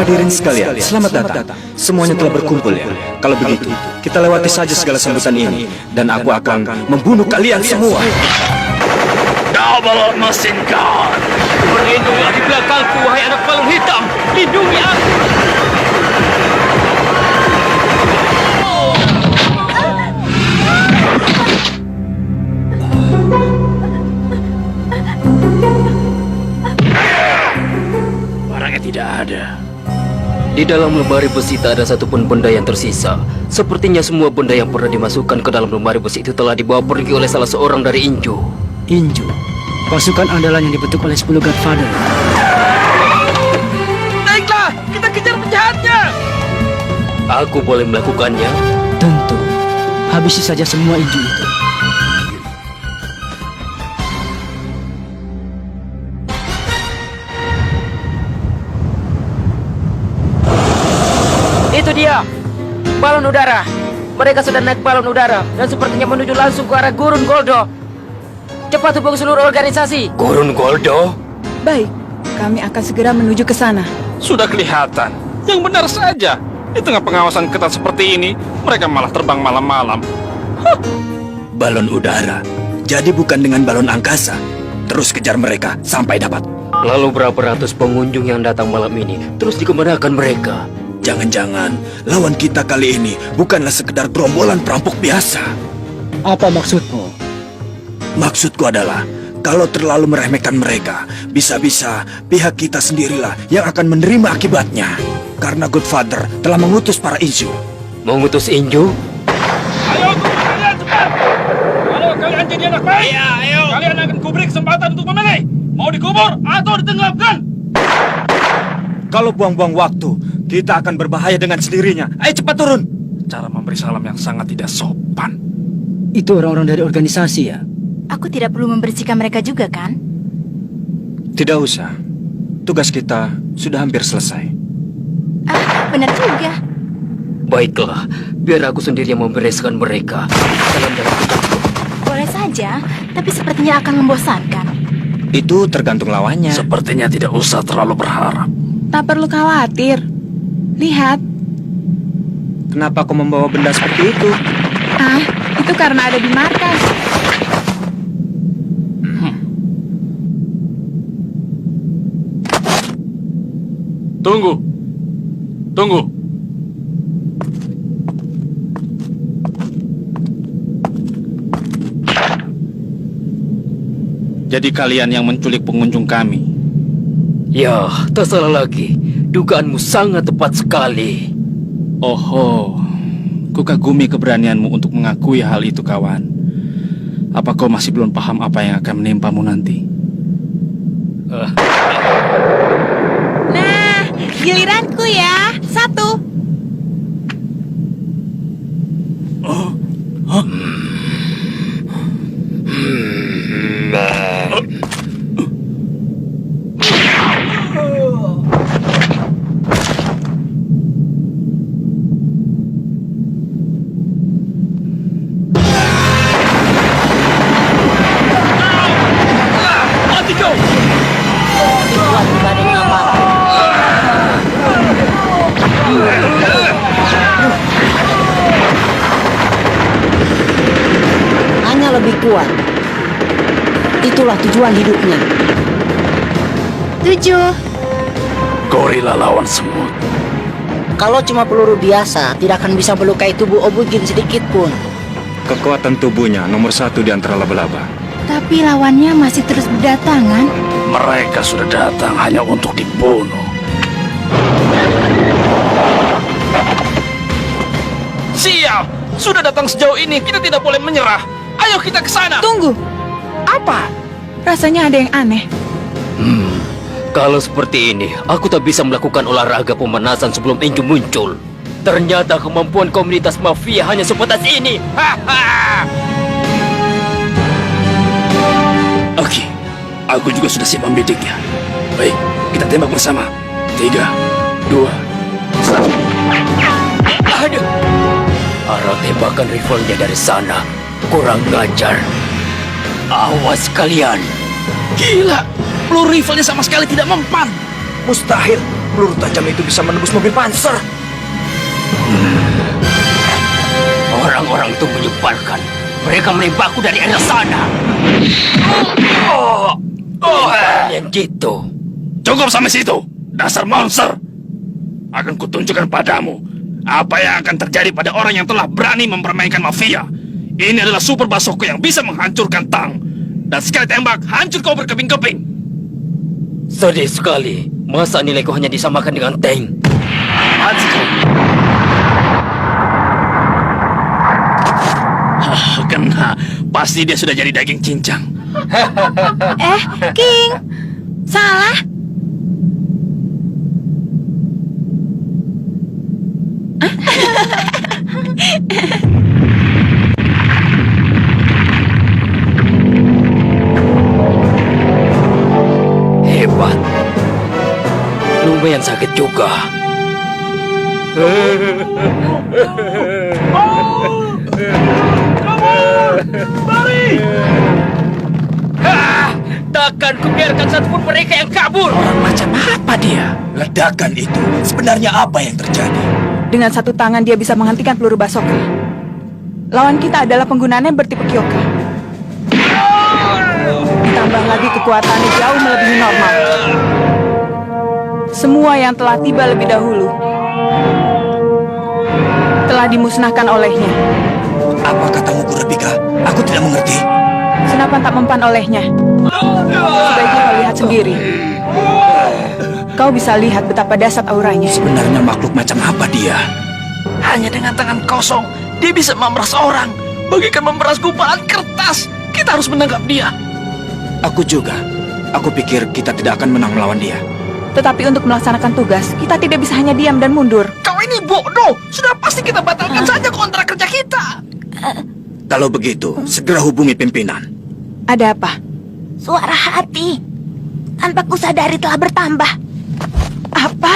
hadirin sekalian, selamat datang. Semuanya telah berkumpul ya. Kalau begitu, kita lewati saja segala sambutan ini, dan aku akan membunuh kalian semua. Double Machine Gun! Berlindunglah di belakangku, wahai anak balon hitam! Lindungi aku! Barangnya tidak ada. Di dalam lemari besi tak ada satupun benda yang tersisa. Sepertinya semua benda yang pernah dimasukkan ke dalam lemari besi itu telah dibawa pergi oleh salah seorang dari Inju. Inju, pasukan andalan yang dibentuk oleh 10 Godfather. Naiklah! Kita kejar penjahatnya! Aku boleh melakukannya? Tentu, habisi saja semua Inju itu. Itu dia! Balon udara! Mereka sudah naik balon udara dan sepertinya menuju langsung ke arah Gurun Goldo. Cepat hubungi seluruh organisasi. Gurun Goldo? Baik, kami akan segera menuju ke sana. Sudah kelihatan. Yang benar saja. Di tengah pengawasan ketat seperti ini, mereka malah terbang malam-malam. Balon udara. Jadi bukan dengan balon angkasa. Terus kejar mereka sampai dapat. Lalu berapa ratus pengunjung yang datang malam ini? Terus dikemanakan mereka? Jangan-jangan lawan kita kali ini bukanlah sekedar gerombolan perampok biasa. Apa maksudmu? Maksudku adalah, kalau terlalu meremehkan mereka, bisa-bisa pihak kita sendirilah yang akan menerima akibatnya. Karena Godfather telah mengutus para Inju. Mengutus Inju? Ayo, kalian cepat! Kalau kalian jadi anak baik, ayo. Kalian akan kuberi kesempatan untuk memilih. Mau dikubur atau ditenggelamkan? Kalau buang-buang waktu, kita akan berbahaya dengan sendirinya. Ayo cepat turun! Cara memberi salam yang sangat tidak sopan. Itu orang-orang dari organisasi ya? Aku tidak perlu membersihkan mereka juga, kan? Tidak usah. Tugas kita sudah hampir selesai. Ah, benar juga. Baiklah, biar aku sendiri yang membereskan mereka. Dalam. Boleh saja, tapi sepertinya akan membosankan. Itu tergantung lawannya. Sepertinya tidak usah terlalu berharap. Tak perlu khawatir. Lihat. Kenapa kau membawa benda seperti itu? Ah, itu karena ada di markas. Tunggu. Tunggu. Jadi kalian yang menculik pengunjung kami. Ya, tak salah lagi. Dugaanmu sangat tepat sekali. Oho, ku kagumi keberanianmu untuk mengakui hal itu, kawan. Apa kau masih belum paham apa yang akan menimpamu nanti? Nah, giliranku ya. 1. Mati kau! Hanya lebih kuat. Itulah tujuan hidupnya. 7. Gorila lawan semut. Kalau cuma peluru biasa, tidak akan bisa melukai tubuh Obugin sedikit pun. Kekuatan tubuhnya nomor 1 di antara laba-laba. Tapi lawannya masih terus berdatangan. Mereka sudah datang hanya untuk dibunuh. Siap! Sudah datang sejauh ini, kita tidak boleh menyerah. Ayo kita ke sana. Tunggu, Apa? rasanya ada yang aneh. Kalau seperti ini, aku tak bisa melakukan olahraga pemanasan sebelum Inju muncul. Ternyata kemampuan komunitas mafia hanya sebatas ini. Oke, aku juga sudah siap membidiknya. Baik, kita tembak bersama. 3, 2, 1. Aduh. Arah tembakan riflenya dari sana kurang ngajar. Awas kalian. Gila, peluru riflenya sama sekali tidak mempan. Mustahil peluru tajam itu bisa menembus mobil panser. Orang-orang itu menyebalkan. Mereka menembakku dari arah sana. Yang gitu. Cukup sampai situ, dasar monster. Akan kutunjukkan padamu apa yang akan terjadi pada orang yang telah berani mempermainkan mafia. Ini adalah super basoko yang bisa menghancurkan tang. Dan sekali tembak, hancur kau berkeping-keping. Sedih sekali. Masa nilaiku hanya disamakan dengan tank? Kena, pasti dia sudah jadi daging cincang. King, salah. Hebat. Lumayan sakit juga. Takkan kubiarkan satupun mereka yang kabur. Macam apa dia? Ledakan itu sebenarnya apa yang terjadi? Dengan satu tangan dia bisa menghentikan peluru basoka. Lawan kita adalah penggunaannya bertipe Kyoka. Ditambah lagi kekuatannya jauh melebihi normal. Semua yang telah tiba lebih dahulu telah dimusnahkan olehnya. Apa katamu, Kurapika? Aku tidak mengerti. Senapan tak mempan olehnya. Sebaiknya kau lihat sendiri. Kau bisa lihat betapa dahsyat auranya. Sebenarnya makhluk macam apa dia? Hanya dengan tangan kosong, dia bisa memeras orang. Bagaikan memeras gumpalan kertas. Kita harus menangkap dia. Aku juga. Aku pikir kita tidak akan menang melawan dia. Tetapi untuk melaksanakan tugas, kita tidak bisa hanya diam dan mundur. Kau ini bodoh. Sudah pasti kita batalkan saja kontrak kerja kita. Kalau begitu, segera hubungi pimpinan. Ada apa? Suara hati. Tanpa kusadari telah bertambah. Apa?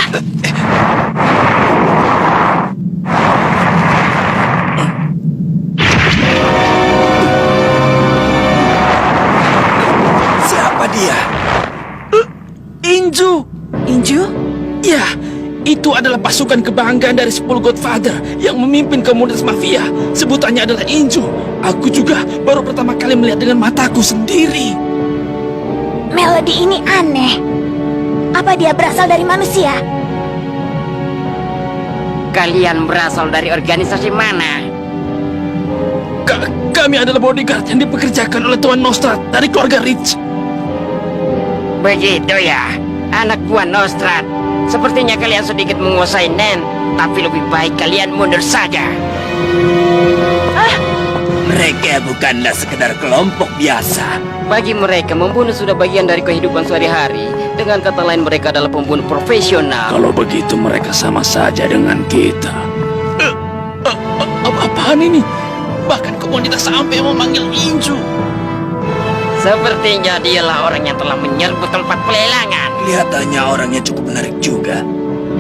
Siapa dia? Inju. Inju? Ya, itu adalah pasukan kebanggaan dari 10 Godfather yang memimpin komunitas mafia. Sebutannya adalah Inju. Aku juga baru pertama kali melihat dengan mataku sendiri. Melodi ini aneh. Apa dia berasal dari manusia? Kalian berasal dari organisasi mana? Kami adalah bodyguard yang dipekerjakan oleh Tuan Nostrat dari keluarga Rich. Begitu ya, anak buah Nostrat. Sepertinya kalian sedikit menguasai Nen, tapi lebih baik kalian mundur saja. Mereka bukanlah sekedar kelompok biasa. Bagi mereka, membunuh sudah bagian dari kehidupan sehari-hari. Dengan kata lain, mereka adalah pembunuh profesional. Kalau begitu mereka sama saja dengan kita. Apaan ini? Bahkan komunitas sampai memanggil Inju. Sepertinya dialah orang yang telah menyerbu tempat pelelangan. Kelihatannya orangnya cukup menarik juga.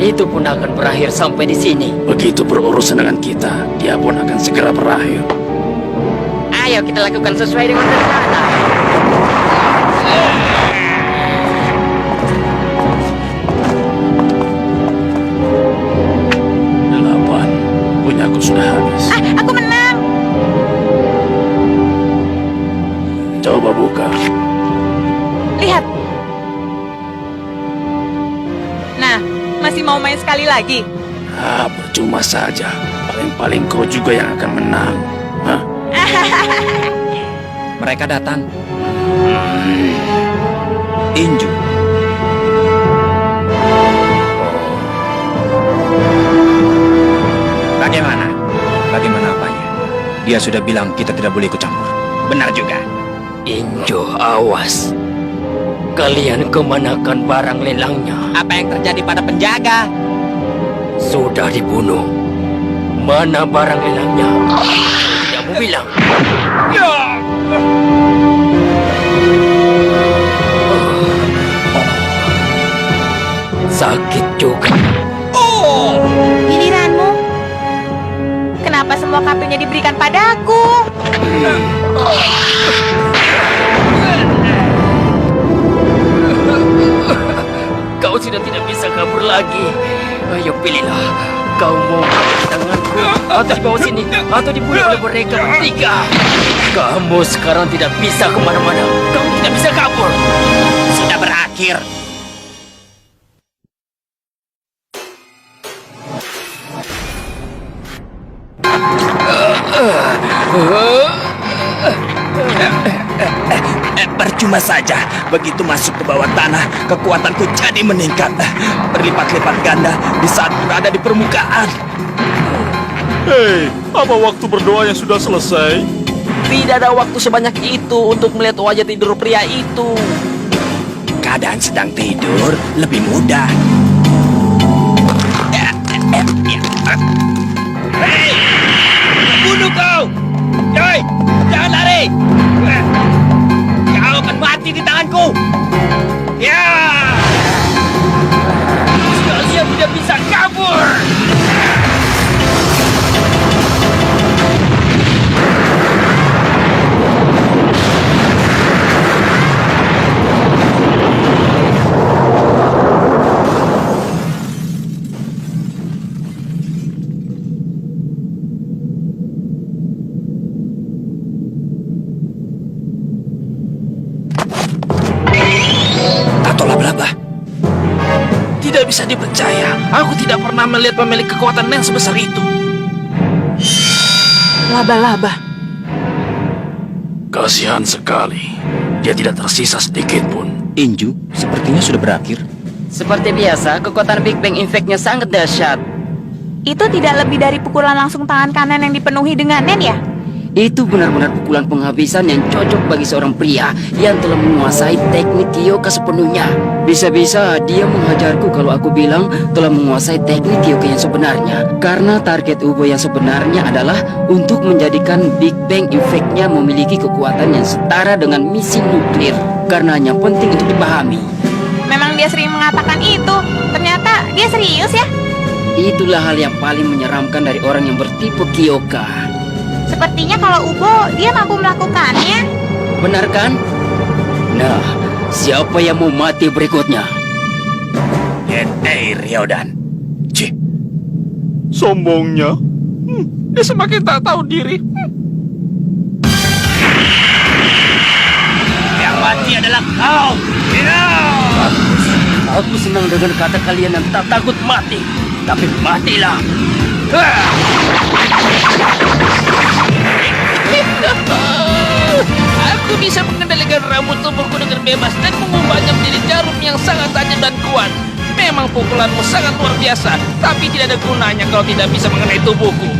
Itu pun akan berakhir sampai di sini. Begitu berurusan dengan kita, dia pun akan segera berakhir. Ayo kita lakukan sesuai dengan rencana. Delapan, punyaku sudah habis. Aku menang. Coba buka. Lihat. Nah, masih mau main sekali lagi? Percuma saja. Paling-paling kau juga yang akan menang. Hah? Mereka datang. Inju. Bagaimana? Bagaimana apanya? Dia sudah bilang kita tidak boleh ikut campur. Benar juga. Injo, awas. Kalian kemanakan barang lelangnya? Apa yang terjadi pada penjaga? Sudah dibunuh. Mana barang lelangnya? Tidak mau bilang. Sakit juga. Giliranmu. Kenapa semua kartunya diberikan padaku? Kau sudah tidak atau dibawa sini, atau dibunuh oleh mereka bertiga. Kamu sekarang tidak bisa kemana-mana. Kamu tidak bisa kabur. Sudah berakhir. Percuma saja, begitu masuk ke bawah tanah, kekuatanku jadi meningkat berlipat-lipat ganda di saat berada di permukaan. Hei, apa waktu berdoanya sudah selesai? Tidak ada waktu sebanyak itu untuk melihat wajah tidur pria itu. Keadaan sedang tidur lebih mudah. Hei! Bunuh kau! Hei! Jangan lari! Kau akan mati di tanganku! Ya! Kalian tidak bisa kabur! Atau laba-laba. Tidak bisa dipercaya. Aku tidak pernah melihat pemilik kekuatan yang sebesar itu. Laba-laba. Kasihan sekali. Dia tidak tersisa sedikit pun. Inju, sepertinya sudah berakhir. Seperti biasa, kekuatan Big Bang Effect-nya sangat dahsyat. Itu tidak lebih dari pukulan langsung tangan kanan yang dipenuhi dengan nen ya? Itu benar-benar pukulan penghabisan yang cocok bagi seorang pria yang telah menguasai teknik Kyoka sepenuhnya. Bisa-bisa dia menghajarku kalau aku bilang telah menguasai teknik Kyoka yang sebenarnya. Karena target Ubo yang sebenarnya adalah untuk menjadikan Big Bang Effect-nya memiliki kekuatan yang setara dengan misi nuklir. Karenanya penting untuk dipahami. Memang dia sering mengatakan itu. Ternyata dia serius ya? Itulah hal yang paling menyeramkan dari orang yang bertipe Kyoka. Sepertinya kalau Ubo, dia mampu melakukannya. Benar kan? Nah, siapa yang mau mati berikutnya? Hei, Ryodan. Cih, Sombongnya. Dia semakin tak tahu diri. Yang mati adalah kau. Aku senang dengan kata kalian yang tak takut mati. Tapi matilah. Aku bisa mengendalikan rambut tubuhku dengan bebas dan mengubahnya menjadi jarum yang sangat tajam dan kuat. Memang pukulanmu sangat luar biasa, tapi tidak ada gunanya kalau tidak bisa mengenai tubuhku.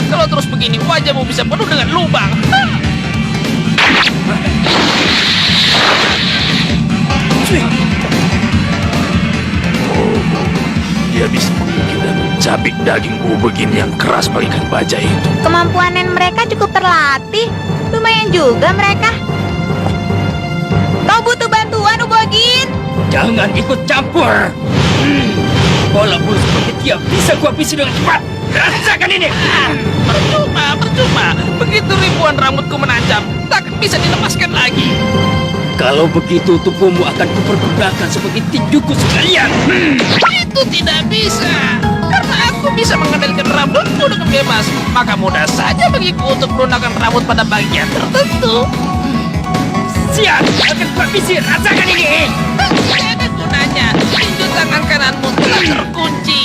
Kalau terus begini, wajahmu bisa penuh dengan lubang. Dia bisa menggigit dan mencabik daging begini yang keras bagaikan baja itu. Kemampuan nen mereka cukup terlatih. Lumayan juga mereka. Kau butuh bantuan, Ubogin? Jangan ikut campur. Bola bulu seperti dia bisa kuhabisi dengan cepat. Rasakan ini. Percuma. Begitu ribuan rambutku menancap, takkan bisa dilepaskan lagi. Kalau begitu tubuhmu akan kuperbudakan seperti tinjuku sekalian. Itu tidak bisa. Karena aku bisa mengendalikan rambutku dengan bebas, maka mudah saja bagiku untuk melunakkan rambut pada bagian tertentu. Siap, akan kuhabisi. Rasakan ini. Tidak ada gunanya. Tinju tangan kananmu telah terkunci.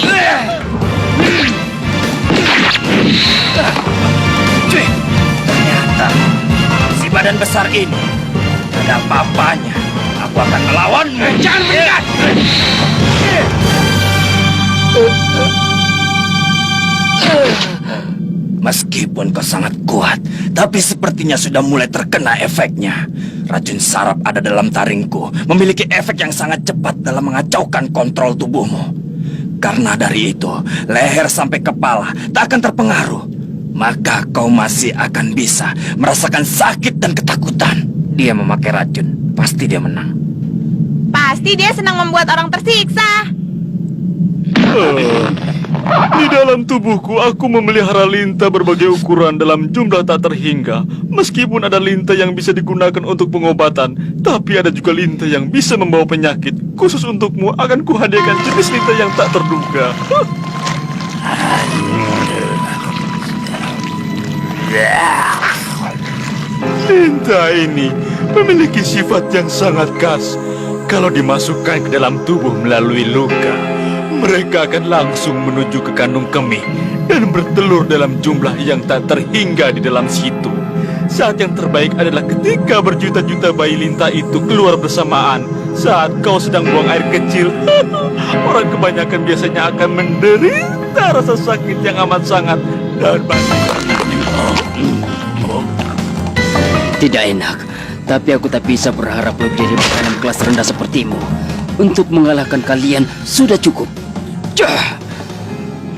cuy. Ternyata si badan besar ini ada apa-apanya. Aku akan melawanmu. Jangan mendekat. Meskipun kau sangat kuat, tapi sepertinya sudah mulai terkena efeknya. Racun saraf ada dalam taringku, memiliki efek yang sangat cepat dalam mengacaukan kontrol tubuhmu. Karena dari itu, leher sampai kepala tak akan terpengaruh. Maka kau masih akan bisa merasakan sakit dan ketakutan. Dia memakai racun, pasti dia menang. Pasti dia senang membuat orang tersiksa. Di dalam tubuhku, aku memelihara lintah berbagai ukuran dalam jumlah tak terhingga. Meskipun ada lintah yang bisa digunakan untuk pengobatan, tapi ada juga lintah yang bisa membawa penyakit. Khusus untukmu akan kuhadiahkan jenis lintah yang tak terduga. Lintah ini memiliki sifat yang sangat khas. Kalau dimasukkan ke dalam tubuh melalui luka, mereka akan langsung menuju ke kandung kemih dan bertelur dalam jumlah yang tak terhingga di dalam situ. Saat yang terbaik adalah ketika berjuta-juta bayi lintah itu keluar bersamaan. Saat kau sedang buang air kecil, orang kebanyakan biasanya akan menderita rasa sakit yang amat sangat dan Tidak enak, tapi aku tak bisa berharap lebih dari makanan kelas rendah sepertimu. Untuk mengalahkan kalian sudah cukup. Jah!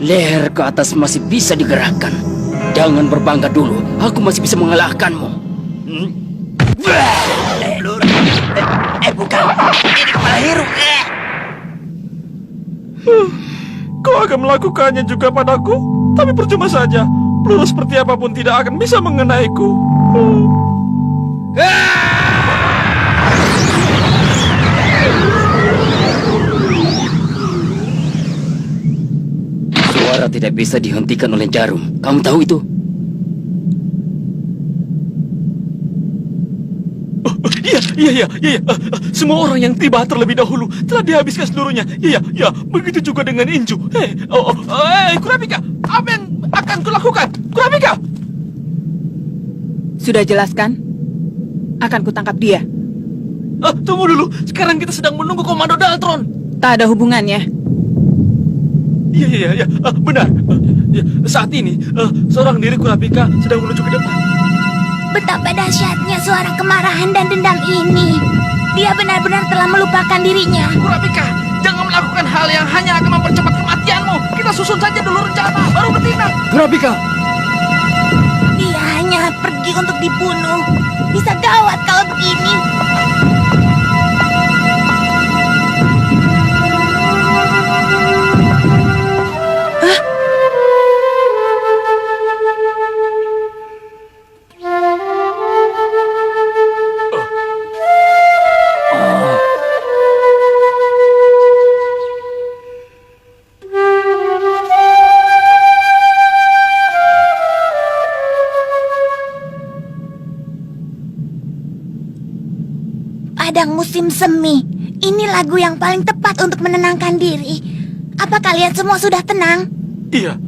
Leher ke atas masih bisa digerakkan. Jangan berbangga dulu, aku masih bisa mengalahkanmu. Bukan. Ini kepala Heru. Kau akan melakukannya juga padaku, tapi percuma saja. Peluru seperti apapun tidak akan bisa mengenaiku. Suara tidak bisa dihentikan oleh jarum. Kamu tahu itu? Iya. Semua orang yang tiba terlebih dahulu telah dihabiskan seluruhnya. Iya. Begitu juga dengan Inju. Kurapika, apa yang akan kulakukan? Kurapika! Sudah jelaskan? Akan kutangkap dia. Tunggu dulu. Sekarang kita sedang menunggu komando Daltron. Tak ada hubungannya. Iya. Benar. Saat ini, seorang diri Kurapika sedang menuju ke depan. Betapa dahsyatnya suara kemarahan dan dendam ini. Dia benar-benar telah melupakan dirinya. Kurapika, jangan melakukan hal yang hanya akan mempercepat kematianmu. Kita susun saja dulu rencana, baru bertindak. Kurapika! Dia hanya pergi untuk dibunuh. Bisa gawat kalau begini. Padang musim semi. Ini lagu yang paling tepat untuk menenangkan diri. Apa kalian semua sudah tenang? Iya.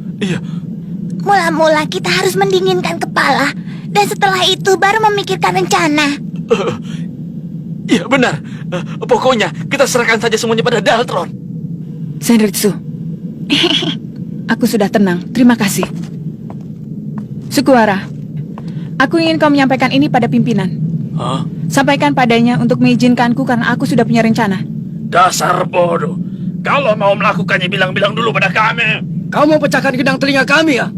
Mula-mula kita harus mendinginkan kepala. Dan setelah itu baru memikirkan rencana. Iya, benar. Pokoknya kita serahkan saja semuanya pada Daltron. Senritsu. Aku sudah tenang, terima kasih. Sukuwara, aku ingin kau menyampaikan ini pada pimpinan. Hah? Sampaikan padanya untuk mengizinkanku karena aku sudah punya rencana. Dasar bodoh. Kalau mau melakukannya bilang-bilang dulu pada kami. Kau mau pecahkan gedang telinga kami ya?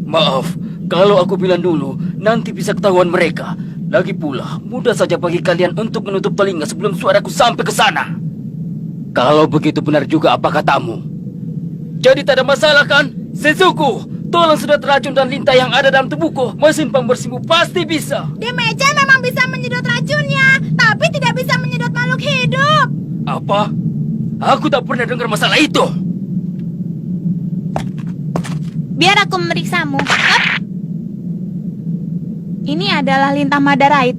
Maaf, kalau aku bilang dulu, nanti bisa ketahuan mereka. Lagi pula, mudah saja bagi kalian untuk menutup telinga sebelum suaraku sampai ke sana. Kalau begitu benar juga apa katamu? Jadi tak ada masalah kan? Setsuko, tolong sedot racun dan lintah yang ada dalam tubuhku. Mesin pembersihmu pasti bisa. Demeja memang bisa menyedot racunnya, tapi tidak bisa menyedot makhluk hidup. Apa? Aku tak pernah dengar masalah itu. Biar aku memeriksamu. Hap. Ini adalah lintah Madarite.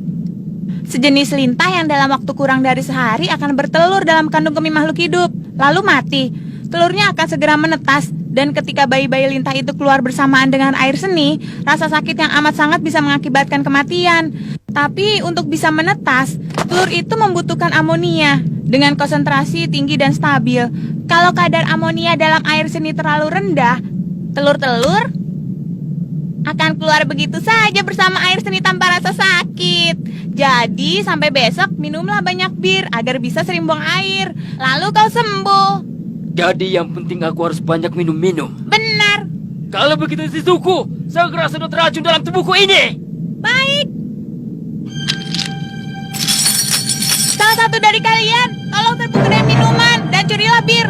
Sejenis lintah yang dalam waktu kurang dari sehari akan bertelur dalam kandung kemih makhluk hidup, lalu mati. Telurnya akan segera menetas, dan ketika bayi-bayi lintah itu keluar bersamaan dengan air seni, rasa sakit yang amat sangat bisa mengakibatkan kematian. Tapi untuk bisa menetas, telur itu membutuhkan amonia dengan konsentrasi tinggi dan stabil. Kalau kadar amonia dalam air seni terlalu rendah, telur-telur akan keluar begitu saja bersama air seni tanpa rasa sakit. Jadi sampai besok minumlah banyak bir agar bisa sering buang air. Lalu kau sembuh. Jadi yang penting aku harus banyak minum-minum. Benar. Kalau begitu Shizuku, segera sedot racun dalam tubuhku ini. Baik. Salah satu dari kalian, tolong terbuka minuman dan curilah bir.